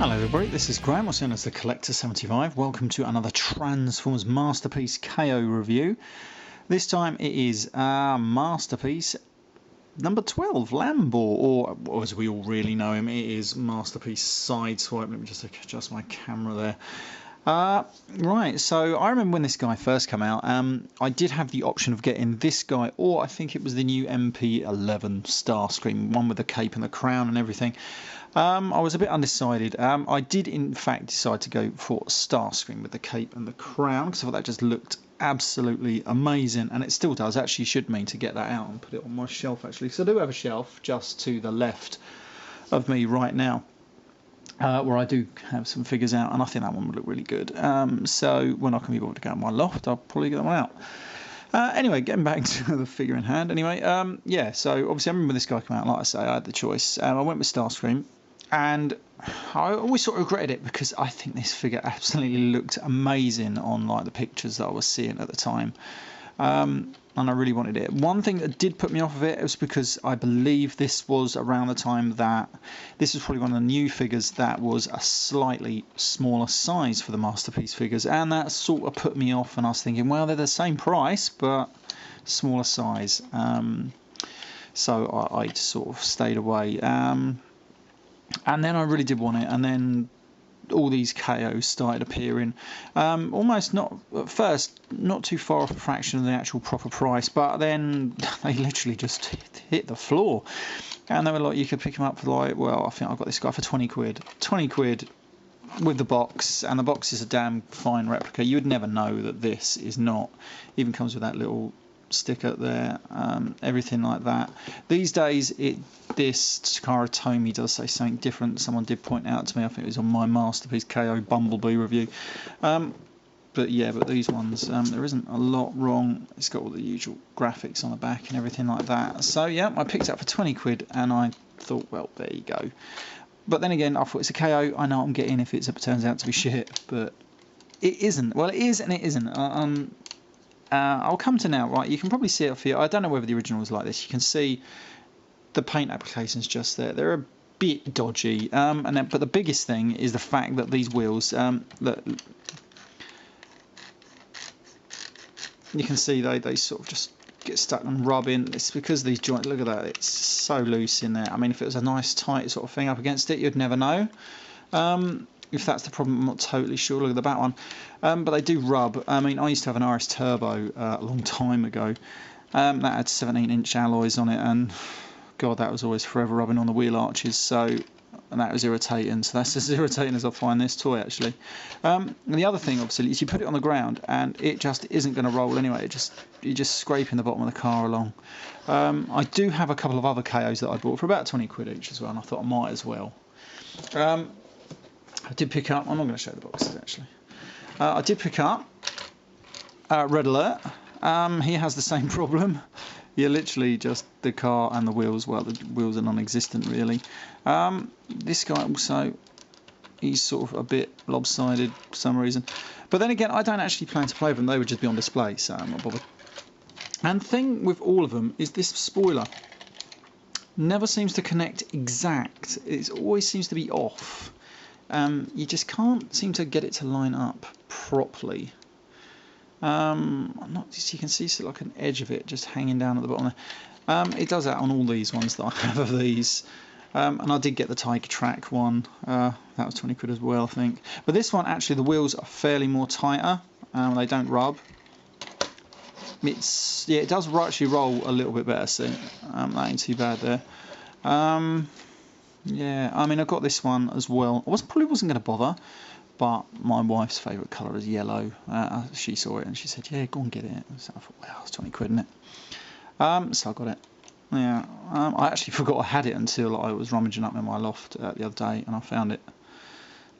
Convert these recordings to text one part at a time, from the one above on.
Hello everybody, this is Graham, also known as the Collector75. Welcome to another Transformers Masterpiece KO review. This time it is Masterpiece number 12, Lambo, or as we all really know him, it is Masterpiece Sideswipe. Let me just adjust my camera there. Right, so I remember when this guy first came out, I did have the option of getting this guy, or I think it was the new MP11 Starscream, one with the cape and the crown and everything. I was a bit undecided. I did in fact decide to go for Starscream with the cape and the crown, because I thought that just looked absolutely amazing, and it still does. Actually should mean to get that out and put it on my shelf actually. So I do have a shelf just to the left of me right now, where I do have some figures out, and I think that one would look really good. So when I can be able to go in my loft, I'll probably get that one out. Anyway, getting back to the figure in hand. Anyway, yeah. So obviously, I remember when this guy came out. Like I say, I had the choice. I went with Starscream, and I always sort of regretted it because I think this figure absolutely looked amazing on like the pictures that I was seeing at the time. And I really wanted it. One thing that did put me off of it was because I believe this was around the time that this was probably one of the new figures that was a slightly smaller size for the Masterpiece figures, and that sort of put me off, and I was thinking, well, they're the same price but smaller size, so I sort of stayed away, and then I really did want it, and then all these KOs started appearing, almost not at first, not too far off a fraction of the actual proper price, but then they literally just hit the floor, and they were like, you could pick them up for like, well, I think I got this guy for 20 quid with the box, and the box is a damn fine replica. You would never know that this is not, even comes with that little sticker there, everything like that. These days this Takara Tomy does say something different. Someone did point out to me, I think it was on my Masterpiece KO Bumblebee review, but yeah, but these ones, there isn't a lot wrong. It's got all the usual graphics on the back and everything like that. So yeah, I picked it up for 20 quid, and I thought, well, there you go. But then again, I thought, it's a KO, I know what I'm getting if it turns out to be shit, but it isn't. Well, it is and it isn't. I'll come to now, right? You can probably see it for you. I don't know whether the original was like this. You can see the paint applications just there. They're a bit dodgy, but the biggest thing is the fact that these wheels, look, you can see they sort of just get stuck and rub in. It's because these joints, look at that, it's so loose in there. I mean, if it was a nice tight sort of thing up against it, you'd never know. If that's the problem, I'm not totally sure. Look at the back one, but they do rub. I mean, I used to have an RS Turbo a long time ago, that had 17-inch alloys on it, and God, that was always forever rubbing on the wheel arches, so, and that was irritating. So that's as irritating as I find this toy actually. And the other thing obviously is you put it on the ground and it just isn't going to roll anyway. You're just scraping the bottom of the car along. I do have a couple of other KOs that I bought for about 20 quid each as well, and I thought I might as well. I did pick up, I'm not going to show the boxes actually, I did pick up Red Alert. He has the same problem. You're literally just the car and the wheels, well, the wheels are non-existent really. This guy also, he's sort of a bit lopsided for some reason, but then again, I don't actually plan to play with them. They would just be on display, so I'm not bothered. And the thing with all of them is this spoiler never seems to connect exact. It always seems to be off. You just can't seem to get it to line up properly. You can see like an edge of it just hanging down at the bottom there. It does that on all these ones that I have of these. And I did get the Tiger Track one. That was 20 quid as well, I think. But this one, actually, the wheels are fairly more tighter. They don't rub. Yeah, it does actually roll a little bit better, so that ain't too bad there. Yeah, I mean, I got this one as well. Probably wasn't going to bother, but my wife's favourite colour is yellow. She saw it and she said, yeah, go and get it. So I thought, well, it's 20 quid, isn't it? So I got it. Yeah, I actually forgot I had it until I was rummaging up in my loft the other day and I found it.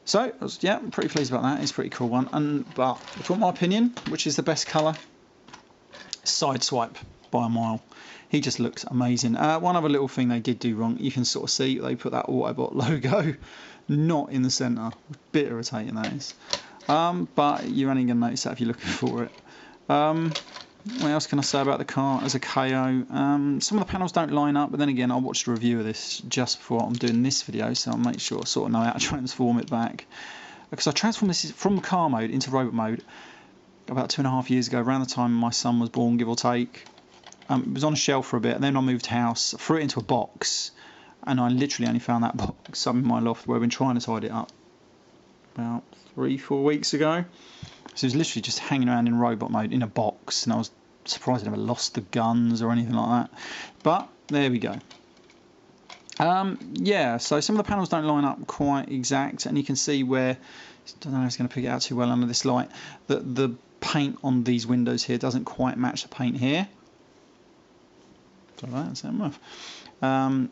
So, yeah, I'm pretty pleased about that. It's a pretty cool one. But if you want my opinion, which is the best colour, Sideswipe by a mile. He just looks amazing. One other little thing they did do wrong, you can sort of see they put that Autobot logo not in the centre. A bit irritating, that is. But you're only going to notice that if you're looking for it. What else can I say about the car as a KO? Some of the panels don't line up, but then again, I watched a review of this just before I'm doing this video, so I'll make sure I sort of know how to transform it back. Because I transformed this from car mode into robot mode about 2.5 years ago, around the time my son was born, give or take. It was on a shelf for a bit, and then I moved house, threw it into a box, and I literally only found that box up in my loft where I've been trying to tidy it up about 3-4 weeks ago. So it was literally just hanging around in robot mode in a box, and I was surprised I never lost the guns or anything like that. But there we go. Yeah, so some of the panels don't line up quite exact, and you can see where, I don't know if it's going to pick it out too well under this light, that the paint on these windows here doesn't quite match the paint here. That's enough. And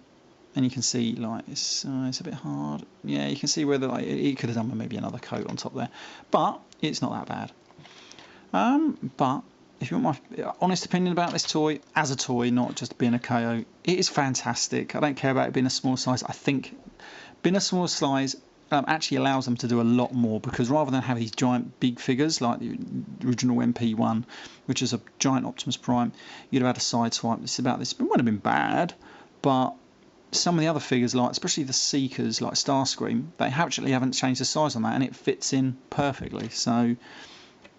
you can see like it's a bit hard. Yeah, you can see where like it could have done with maybe another coat on top there, but it's not that bad. But if you want my honest opinion about this toy, as a toy, not just being a KO, it is fantastic. I don't care about it being a small size. I think being a small size actually allows them to do a lot more, because rather than have these giant big figures like the original MP1, which is a giant Optimus Prime, you'd have had a Sideswipe. This about this. It wouldn't have been bad, but some of the other figures, like especially the Seekers, like Starscream, they actually haven't changed the size on that, and it fits in perfectly. So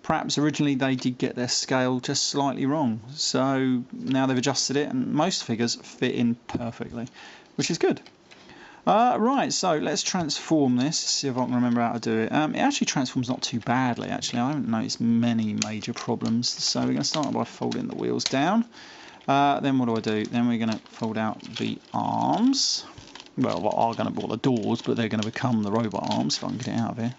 perhaps originally they did get their scale just slightly wrong. So now they've adjusted it, and most figures fit in perfectly, which is good. Right, so let's transform this, see if I can remember how to do it. It actually transforms not too badly, actually. I haven't noticed many major problems. So we're going to start by folding the wheels down. Then what do? Then we're going to fold out the arms. Well, what are going to be the doors, but they're going to become the robot arms, if I can get it out of here.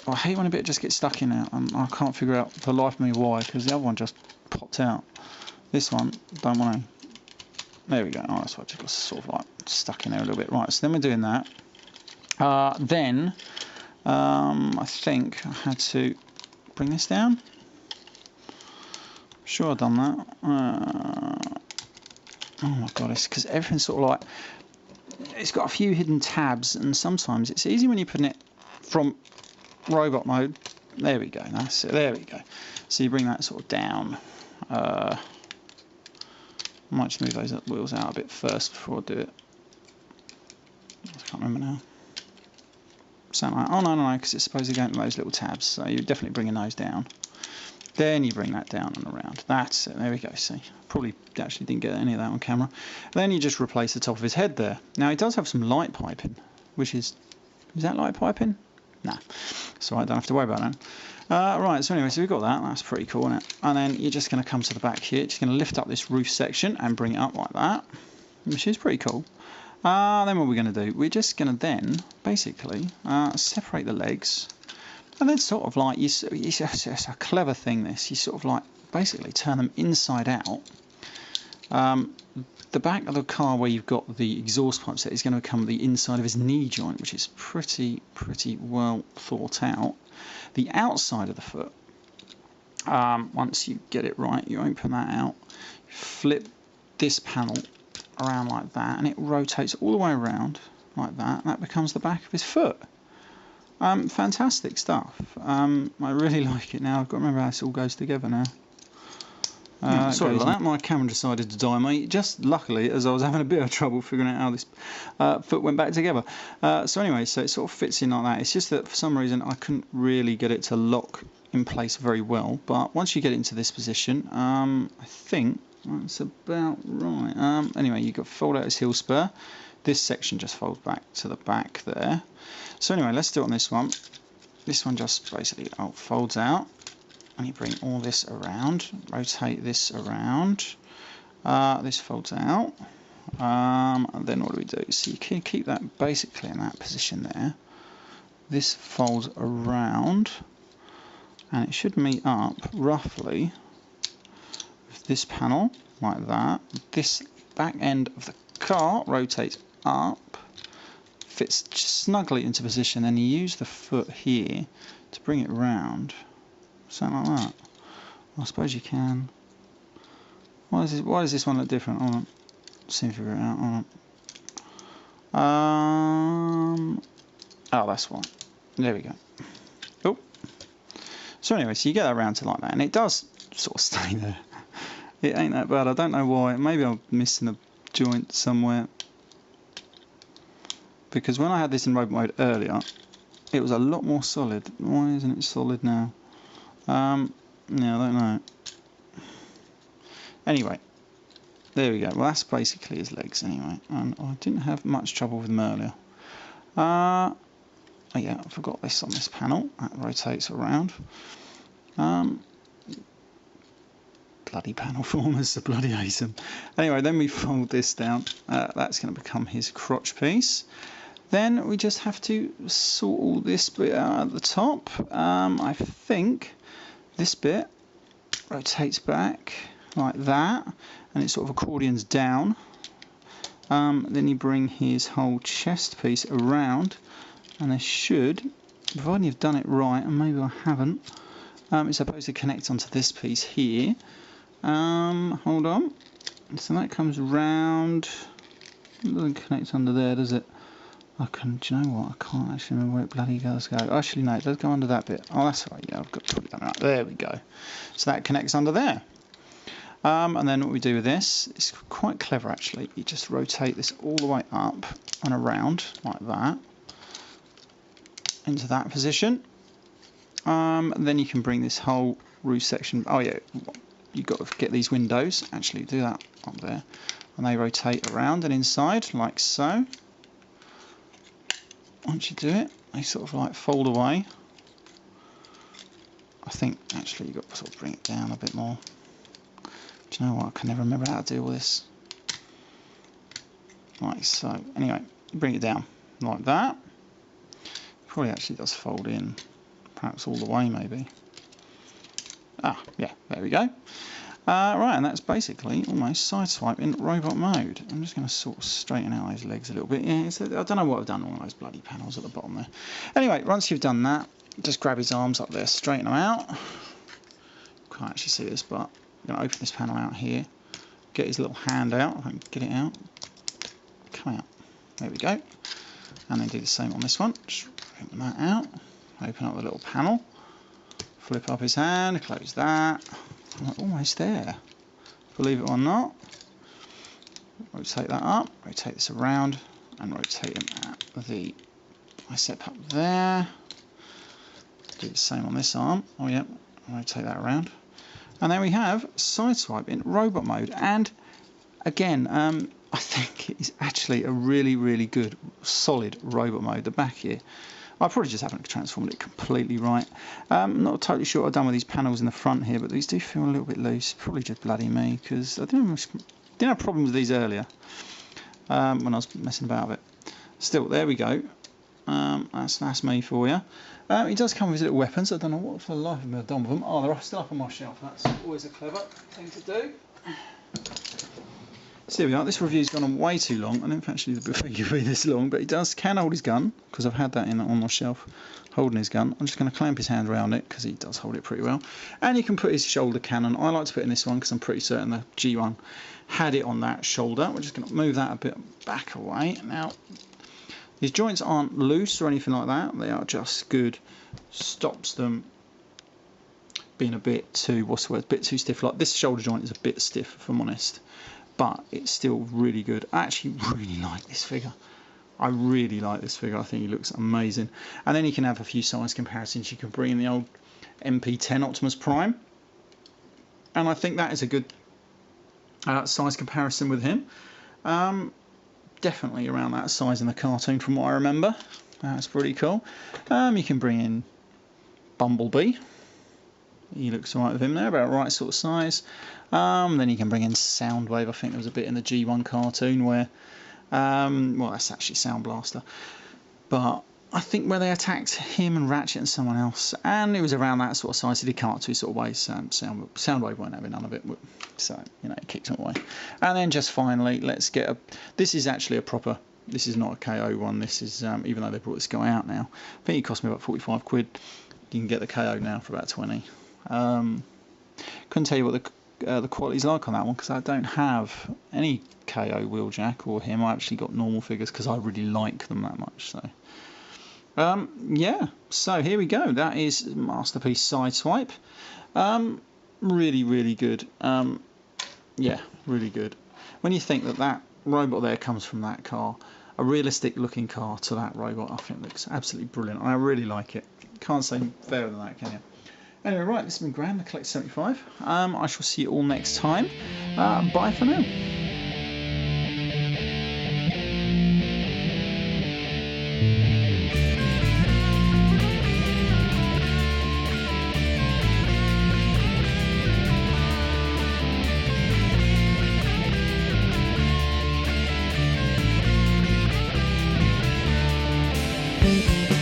I hate when a bit just gets stuck in there. I can't figure out for the life of me why, because the other one just popped out. This one, don't want to. There we go. Oh, that's why it just sort of like stuck in there a little bit. Right, so then we're doing that. Then I think I had to bring this down. Sure, I've done that. Oh my god, it's because everything's sort of like, it's got a few hidden tabs, and sometimes it's easy when you're putting it from robot mode. There we go. That's it. There we go. So you bring that sort of down. I might just move those wheels out a bit first before I do it. I can't remember now. Something like, oh no, because it's supposed to go into those little tabs, so you're definitely bringing those down. Then you bring that down and around. That's it. There we go. See, probably actually didn't get any of that on camera. Then you just replace the top of his head there. Now it does have some light piping, which is that light piping? Nah, so I don't have to worry about that. Right, so anyway, so we've got that. That's pretty cool, isn't it? And then you're just going to come to the back here. Just going to lift up this roof section and bring it up like that, which is pretty cool. Then what we're going to do, we're just going to then basically separate the legs, and then sort of like, it's a clever thing this, you sort of like basically turn them inside out. The back of the car where you've got the exhaust pipe set is going to become the inside of his knee joint, which is pretty well thought out. The outside of the foot, once you get it right, you open that out, flip this panel around like that, and it rotates all the way around like that, and that becomes the back of his foot. Fantastic stuff. I really like it now. I've got to remember how this all goes together now. Sorry about that, my camera decided to die on me, just luckily, as I was having a bit of trouble figuring out how this foot went back together. So anyway, so it sort of fits in like that. It's just that for some reason I couldn't really get it to lock in place very well, but once you get it into this position, I think that's about right. Anyway, you've got to fold out his heel spur. This section just folds back to the back there. So anyway, let's do it on this one. This one just basically folds out. And you bring all this around, rotate this around, this folds out, and then what do? So you can keep that basically in that position there. This folds around, and it should meet up roughly with this panel, like that. This back end of the car rotates up, fits snugly into position, then you use the foot here to bring it round. Something like that. I suppose you can. Why does this one look different? Hold on. See if we figure it out. Hold on. Oh, that's one. There we go. Oh. So anyway, so you get that round to like that, and it does sort of stay there. It ain't that bad. I don't know why. Maybe I'm missing a joint somewhere. Because when I had this in robot mode earlier, it was a lot more solid. Why isn't it solid now? Yeah, I don't know. Anyway, there we go. Well, that's basically his legs anyway. And I didn't have much trouble with them earlier. Oh yeah, I forgot this on this panel. That rotates around. Bloody panel formers, the bloody hate them. Anyway, then we fold this down. That's going to become his crotch piece. Then we just have to sort all this bit out at the top. I think this bit rotates back like that, and it sort of accordions down. Then you bring his whole chest piece around, and there should, providing you've done it right, and maybe I haven't, it's supposed to connect onto this piece here. Hold on. So that comes round. It doesn't connect under there, does it? Do you know what? I can't actually remember where it bloody does go. Actually, no, it does go under that bit. Oh, that's right. Yeah, I've got to put it down right. There we go. So that connects under there. And then what we do with this is quite clever, actually. You just rotate this all the way up and around like that into that position. Then you can bring this whole roof section. Oh yeah, you've got to get these windows. Actually, do that up there, and they rotate around and inside like so. Once you do it, they sort of like fold away. I think actually you've got to sort of bring it down a bit more. Do you know what? I can never remember how to do all this. Like so. Anyway, you bring it down like that. Probably actually does fold in, perhaps all the way maybe. Ah, yeah, there we go. Right, and that's basically almost sideswipe in robot mode. I'm just going to sort of straighten out those legs a little bit. Yeah, I don't know what I've done on those bloody panels at the bottom there. Anyway, once you've done that, just grab his arms up there, straighten them out. Can't actually see this, but I'm going to open this panel out here, get his little hand out, if I can get it out. Come out. There we go. And then do the same on this one. Just open that out, open up the little panel, flip up his hand, close that. We're almost there, believe it or not. Rotate that up, rotate this around, and rotate him at the bicep up there. Do the same on this arm. Oh yeah, rotate that around. And then we have sideswipe in robot mode. And again, I think it's actually a really, really good, solid robot mode. The back here, I probably just haven't transformed it completely right. I'm not totally sure what I've done with these panels in the front here, but these do feel a little bit loose. Probably just bloody me, because I didn't have problems with these earlier when I was messing about with it. Still, there we go. That's me for you. It does come with his little weapons. I don't know what for the life of me I've done with them. Oh, they're still up on my shelf. That's always a clever thing to do. So here we are. This review's gone on way too long. I didn't actually think it would be this long, but he can hold his gun, because I've had that on my shelf, holding his gun. I'm just going to clamp his hand around it, because he does hold it pretty well. And you can put his shoulder cannon. I like to put it in this one, because I'm pretty certain the G1 had it on that shoulder. We're just going to move that a bit back away. Now, his joints aren't loose or anything like that. They are just good. Stops them being a bit too, a bit too stiff. Like this shoulder joint is a bit stiff, if I'm honest. But it's still really good. I actually really like this figure. I really like this figure. I think he looks amazing. And then you can have a few size comparisons. You can bring in the old MP10 Optimus Prime. And I think that is a good size comparison with him. Definitely around that size in the cartoon from what I remember. That's pretty cool. You can bring in Bumblebee. He looks alright with him there, about the right sort of size. Then you can bring in Soundwave. I think there was a bit in the G1 cartoon where, well, that's actually Sound Blaster. But I think where they attacked him and Ratchet and someone else, and it was around that sort of size. He did come up to sort of ways. Soundwave won't have none of it, so you know, it kicked him away. And then just finally, let's get a. This is actually a proper. This is not a KO one. This is even though they brought this guy out now. I think it cost me about 45 quid. You can get the KO now for about 20. Couldn't tell you what the quality's like on that one, because I don't have any KO Wheeljack or him. I actually got normal figures because I really like them that much. So Yeah, so here we go. That is Masterpiece Sideswipe. Really, really good. Yeah, really good. When you think that that robot there comes from that car, a realistic looking car to that robot, I think looks absolutely brilliant. I really like it. Can't say fairer than that, can you? Anyway, right, this has been Graham, the Collector 75. I shall see you all next time. Bye for now. Thank you.